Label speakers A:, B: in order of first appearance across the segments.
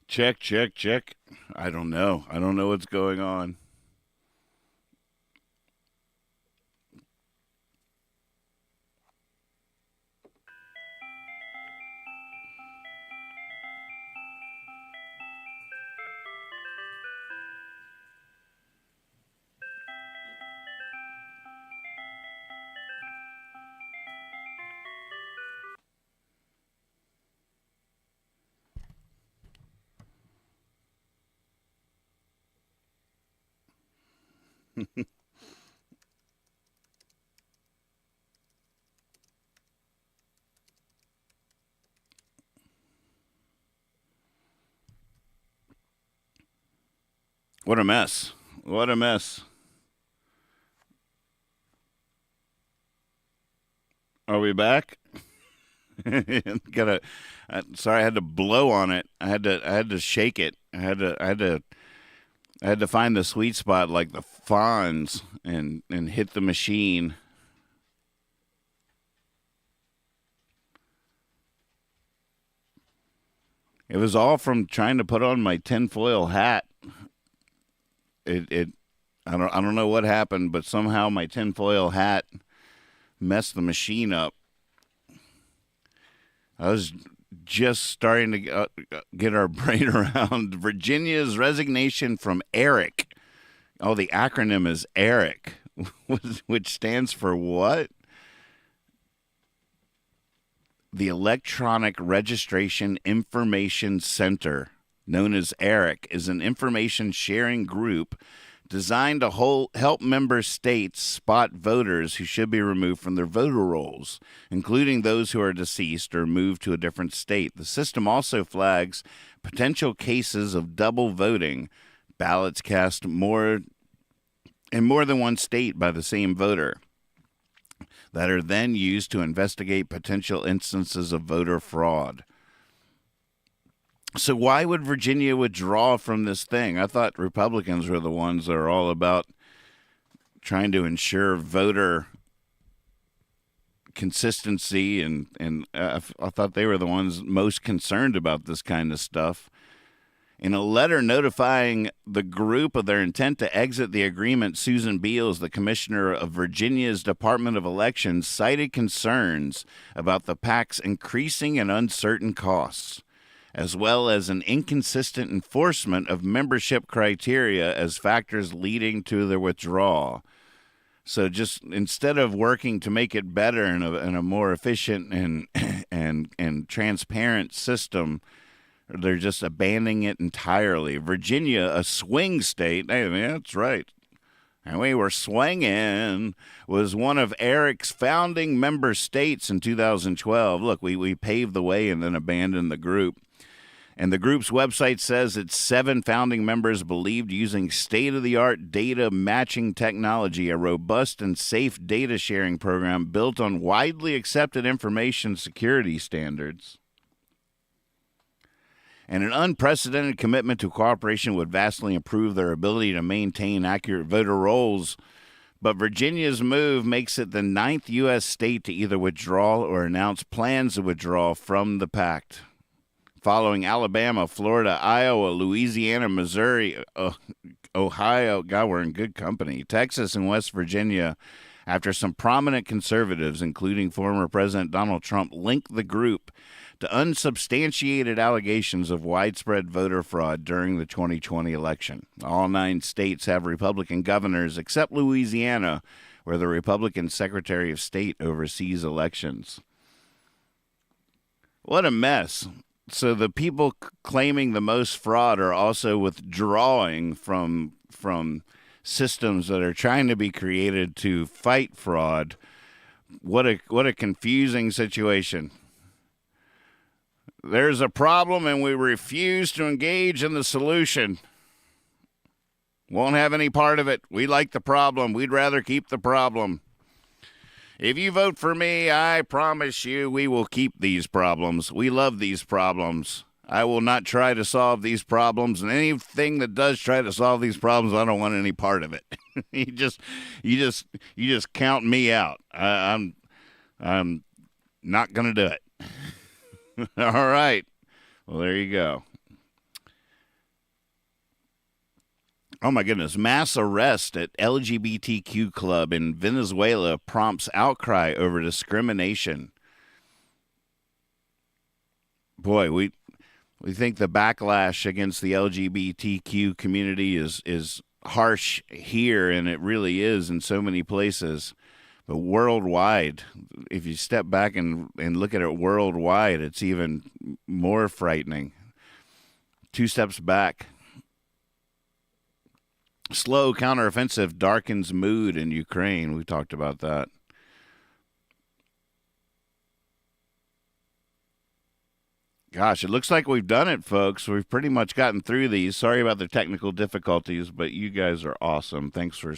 A: Check, check, check. I don't know. I don't know what's going on. What a mess. What a mess. Are we back? Gotta. Sorry, I had to blow on it. I had to shake it. I had to find the sweet spot like the Fonz and hit the machine. It was all from trying to put on my tinfoil hat. It I don't know what happened, but somehow my tinfoil hat messed the machine up. I was just starting to get our brain around Virginia's resignation from ERIC. Oh, the acronym is ERIC, which stands for what? The Electronic Registration Information Center, known as ERIC, is an information sharing group designed to help member states spot voters who should be removed from their voter rolls, including those who are deceased or moved to a different state. The system also flags potential cases of double voting, ballots cast more in more than one state by the same voter, that are then used to investigate potential instances of voter fraud. So why would Virginia withdraw from this thing? I thought Republicans were the ones that are all about trying to ensure voter consistency, and I thought they were the ones most concerned about this kind of stuff. In a letter notifying the group of their intent to exit the agreement, Susan Beals, the commissioner of Virginia's Department of Elections, cited concerns about the PAC's increasing and uncertain costs, as well as an inconsistent enforcement of membership criteria as factors leading to their withdrawal. So just instead of working to make it better in a more efficient and transparent system, they're just abandoning it entirely. Virginia, a swing state, hey, that's right, and we were swinging, was one of Eric's founding member states in 2012. Look, we paved the way and then abandoned the group. And the group's website says its 7 founding members believed using state-of-the-art data matching technology, a robust and safe data sharing program built on widely accepted information security standards, and an unprecedented commitment to cooperation would vastly improve their ability to maintain accurate voter rolls. But Virginia's move makes it the 9th U.S. state to either withdraw or announce plans to withdraw from the pact, following Alabama, Florida, Iowa, Louisiana, Missouri, Ohio. God, we're in good company. Texas and West Virginia, after some prominent conservatives, including former President Donald Trump, linked the group to unsubstantiated allegations of widespread voter fraud during the 2020 election. All 9 states have Republican governors, except Louisiana, where the Republican Secretary of State oversees elections. What a mess. So the people claiming the most fraud are also withdrawing from systems that are trying to be created to fight fraud. What a confusing situation. There's a problem and we refuse to engage in the solution. Won't have any part of it. We like the problem. We'd rather keep the problem. If you vote for me, I promise you we will keep these problems. We love these problems. I will not try to solve these problems, and anything that does try to solve these problems, I don't want any part of it. You just count me out. I'm not gonna do it. All right. Well, there you go. Oh my goodness. Mass arrest at LGBTQ club in Venezuela prompts outcry over discrimination. Boy, we think the backlash against the LGBTQ community is harsh here, and it really is in so many places. But worldwide, if you step back and look at it worldwide, it's even more frightening. Two steps back. Slow counteroffensive darkens mood in Ukraine. We talked about that. Gosh, it looks like we've done it, folks. We've pretty much gotten through these. Sorry about the technical difficulties, but you guys are awesome. Thanks for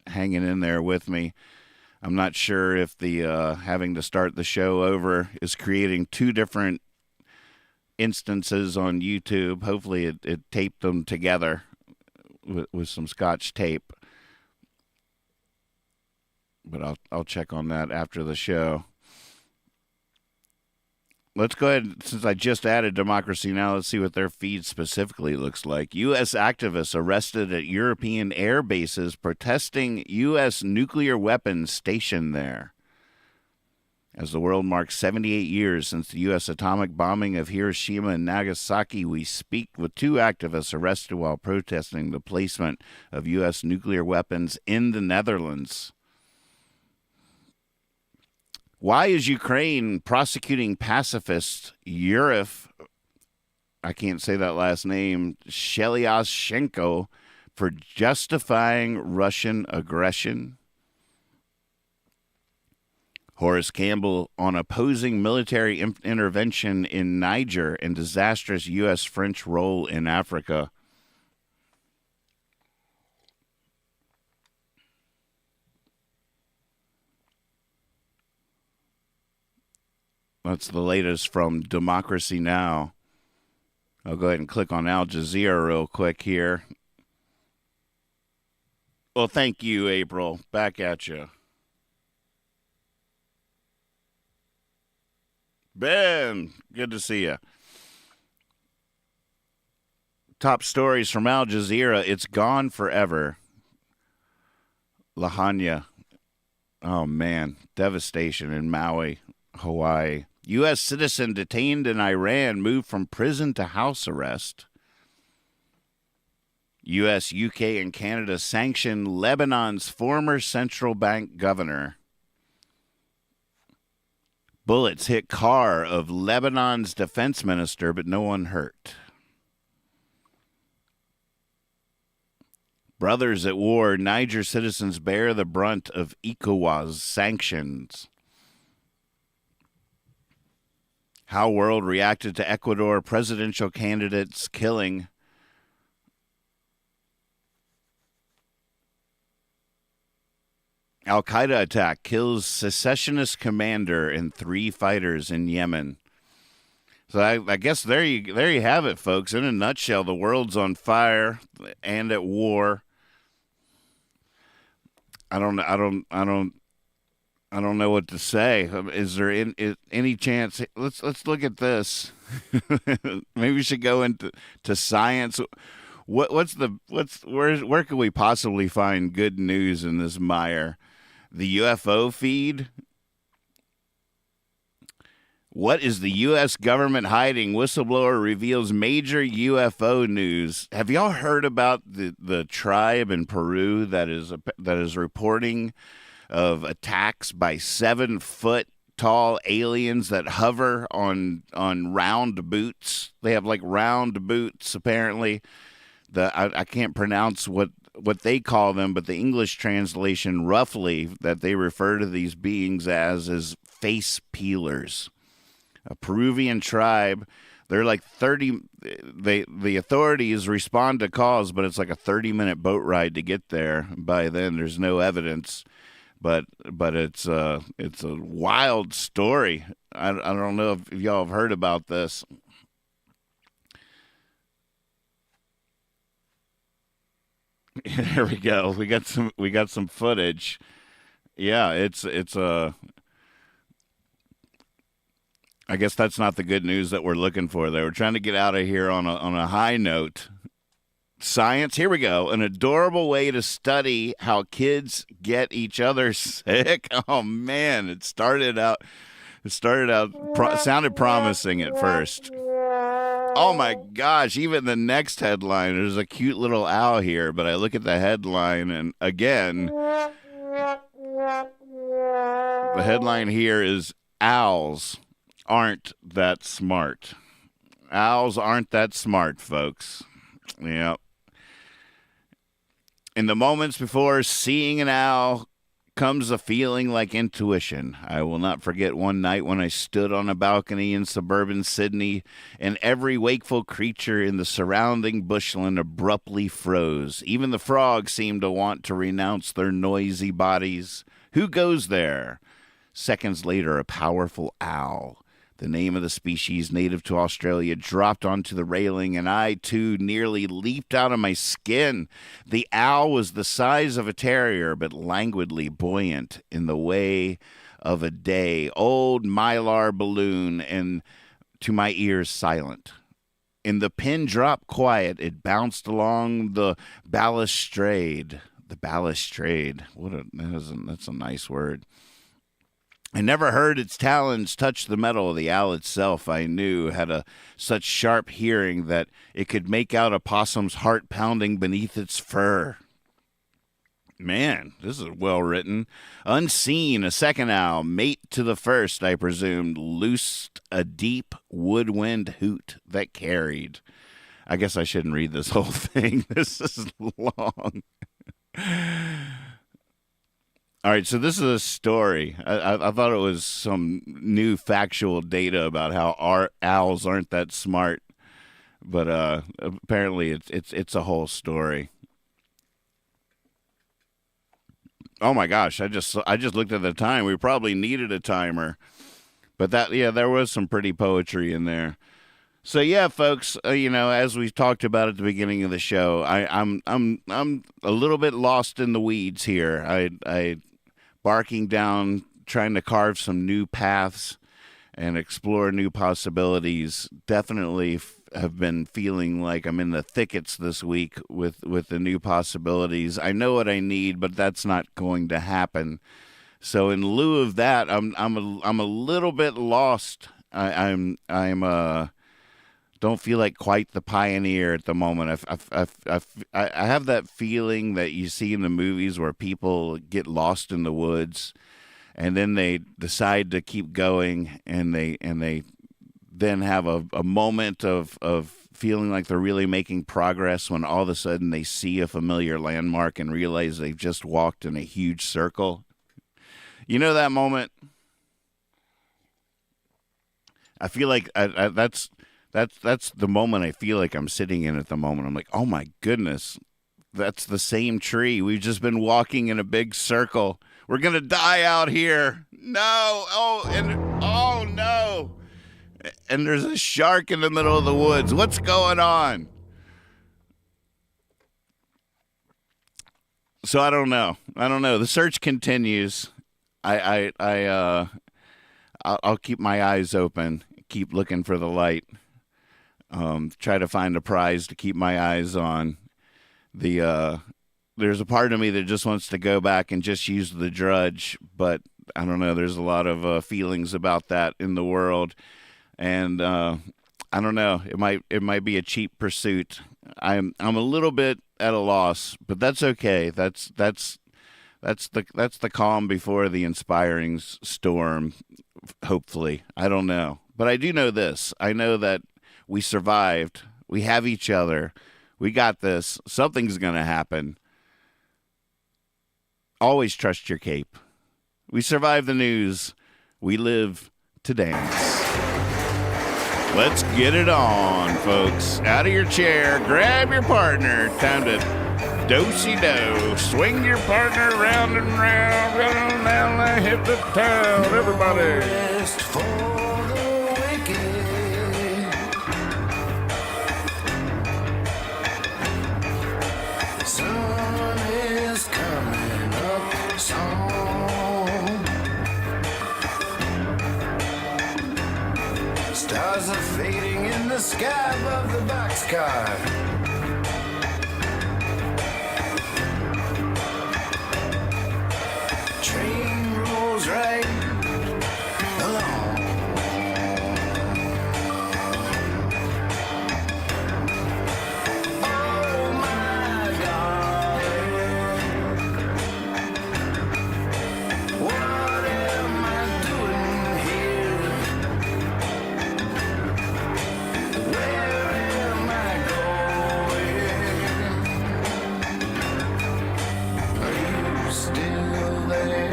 A: hanging in there with me. I'm not sure if the having to start the show over is creating two different instances on YouTube. Hopefully it taped them together with some Scotch tape. But I'll check on that after the show. Let's go ahead, since I just added Democracy Now!, let's see what their feed specifically looks like. U.S. activists arrested at European air bases protesting U.S. nuclear weapons stationed there. As the world marks 78 years since the U.S. atomic bombing of Hiroshima and Nagasaki, we speak with two activists arrested while protesting the placement of U.S. nuclear weapons in the Netherlands. Why is Ukraine prosecuting pacifist Yurif, I can't say that last name, Shelyashenko, for justifying Russian aggression? Horace Campbell on opposing military intervention in Niger and disastrous U.S.-French role in Africa. That's the latest from Democracy Now! I'll go ahead and click on Al Jazeera real quick here. Well, thank you, April. Back at you. Ben, good to see you. Top stories from Al Jazeera. It's gone forever. Lahaina. Oh, man. Devastation in Maui, Hawaii. U.S. citizen detained in Iran moved from prison to house arrest. U.S., UK, and Canada sanction Lebanon's former central bank governor. Bullets hit car of Lebanon's defense minister, but no one hurt. Brothers at war, Niger citizens bear the brunt of ECOWAS sanctions. How world reacted to Ecuador presidential candidates killing. Al-Qaeda attack kills secessionist commander and 3 fighters in Yemen. So I guess there you have it, folks. In a nutshell, the world's on fire and at war. I don't know what to say. Is there any chance? Let's look at this. Maybe we should go into science. Where could we possibly find good news in this mire? The UFO feed. What is the U.S. government hiding? Whistleblower reveals major UFO news. Have y'all heard about the tribe in Peru that is reporting of attacks by 7-foot tall aliens that hover on round boots? They have like round boots apparently. I can't pronounce what they call them, but the English translation roughly that they refer to these beings as is face peelers. A Peruvian tribe. They're like 30. The authorities respond to calls, but it's like a 30-minute boat ride to get there. By then, there's no evidence, but it's a wild story. I don't know if y'all have heard about this. There we go. We got some footage. Yeah, it's I guess that's not the good news that we're looking for. They were trying to get out of here on a high note. Science, here we go. An adorable way to study how kids get each other sick. Oh man, sounded promising at first. Oh my gosh, even the next headline, there's a cute little owl here, but I look at the headline and again, the headline here is Owls Aren't That Smart. Owls aren't that smart, folks. Yep. In the moments before seeing an owl comes a feeling like intuition. I will not forget one night when I stood on a balcony in suburban Sydney and every wakeful creature in the surrounding bushland abruptly froze. Even the frogs seemed to want to renounce their noisy bodies. Who goes there? Seconds later, a powerful owl, the name of the species native to Australia, dropped onto the railing, and I, too, nearly leaped out of my skin. The owl was the size of a terrier, but languidly buoyant in the way of a day-old mylar balloon, and to my ears silent. In the pin-drop quiet, it bounced along the balustrade. The balustrade. That's a nice word. I never heard its talons touch the metal. The owl itself, I knew, had such sharp hearing that it could make out a possum's heart pounding beneath its fur. Man, this is well written. Unseen, a second owl, mate to the first, I presumed, loosed a deep woodwind hoot that carried. I guess I shouldn't read this whole thing. This is long. All right, so this is a story. I thought it was some new factual data about how our owls aren't that smart, but apparently it's a whole story. Oh my gosh! I just looked at the time. We probably needed a timer, but there was some pretty poetry in there. So yeah, folks, as we talked about at the beginning of the show, I'm a little bit lost in the weeds here. I barking down, trying to carve some new paths and explore new possibilities. Definitely have been feeling like I'm in the thickets this week with the new possibilities. I know what I need, but that's not going to happen. So in lieu of that, I'm a little bit lost. I'm don't feel like quite the pioneer at the moment. I have that feeling that you see in the movies where people get lost in the woods, and then they decide to keep going, and they then have a moment of feeling like they're really making progress when all of a sudden they see a familiar landmark and realize they've just walked in a huge circle. You know that moment? I feel like that's the moment I feel like I'm sitting in at the moment. I'm like, oh my goodness, that's the same tree. We've just been walking in a big circle. We're going to die out here. No. Oh no. And there's a shark in the middle of the woods. What's going on? So I don't know. The search continues. I'll keep my eyes open, keep looking for the light. Try to find a prize to keep my eyes on. There's a part of me that just wants to go back and just use the drudge, but I don't know. There's a lot of feelings about that in the world, and I don't know. It might be a cheap pursuit. I'm a little bit at a loss, but that's okay. That's the calm before the inspiring storm. Hopefully, I don't know, but I do know this. I know that we survived. We have each other. We got this. Something's going to happen. Always trust your cape. We survive the news. We live to dance. Let's get it on, folks. Out of your chair. Grab your partner. Time to do-si-do. Swing your partner round and round. Round and hit the town. Everybody.
B: fading in the sky above the boxcar. Train rolls right along. Oh my darling, what am I doing here? Where am I going? Are you still there?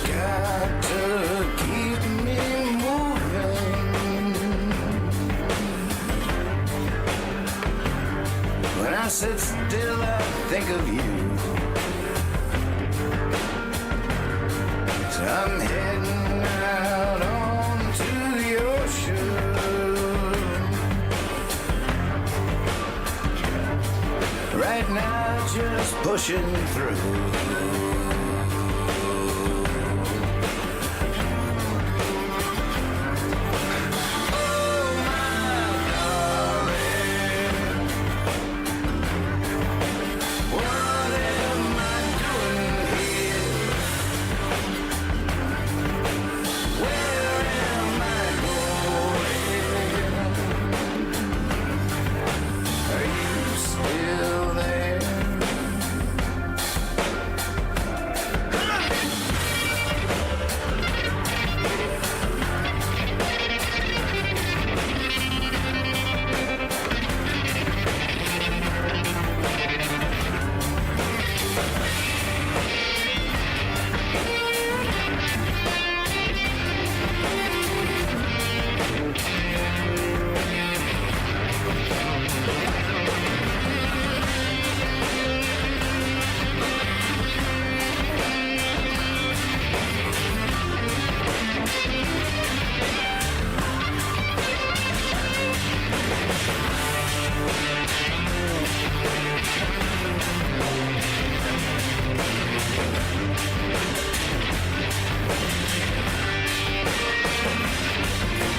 B: Got to keep me moving. When I sit still, I think of you. So I'm heading out onto the ocean. Right now, just pushing through.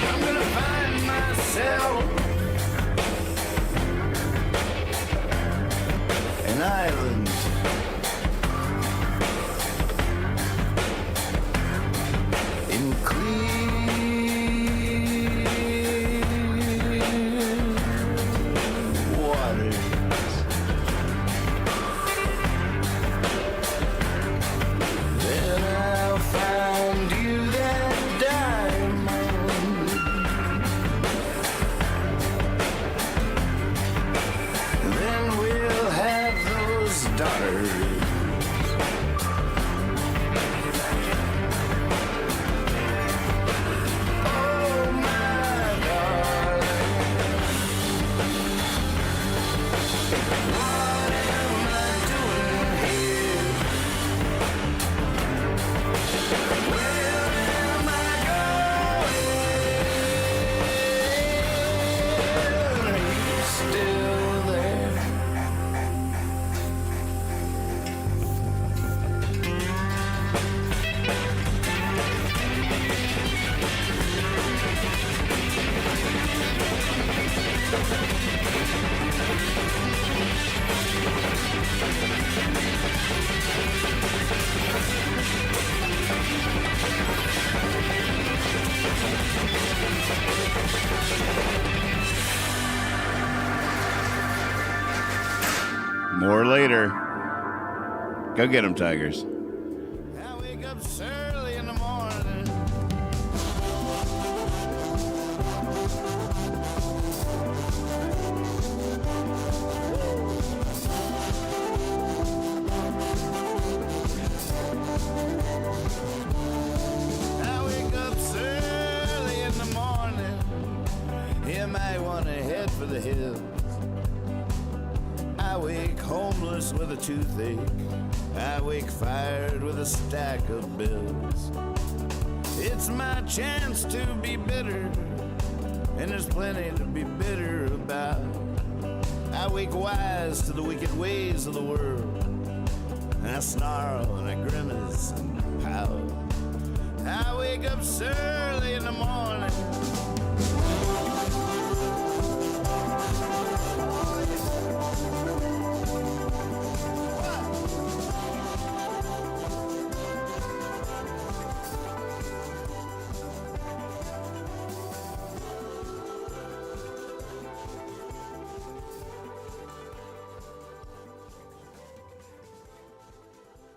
B: I'm gonna find myself an island. In clear waters. Then I'll find you that diamond. Then we'll have those daughters. Oh my darling, what am I doing here? Where am I going? Are you still there?
A: More later. Go get them, Tigers.
B: I wake up early in the morning. I wake up early in the morning. You might want to head for the hills. I wake homeless with a toothache. I wake fired with a stack of bills. It's my chance to be bitter and there's plenty to be bitter about. I wake wise to the wicked ways of the world, and I snarl and I grimace and pout. I wake up early in the morning,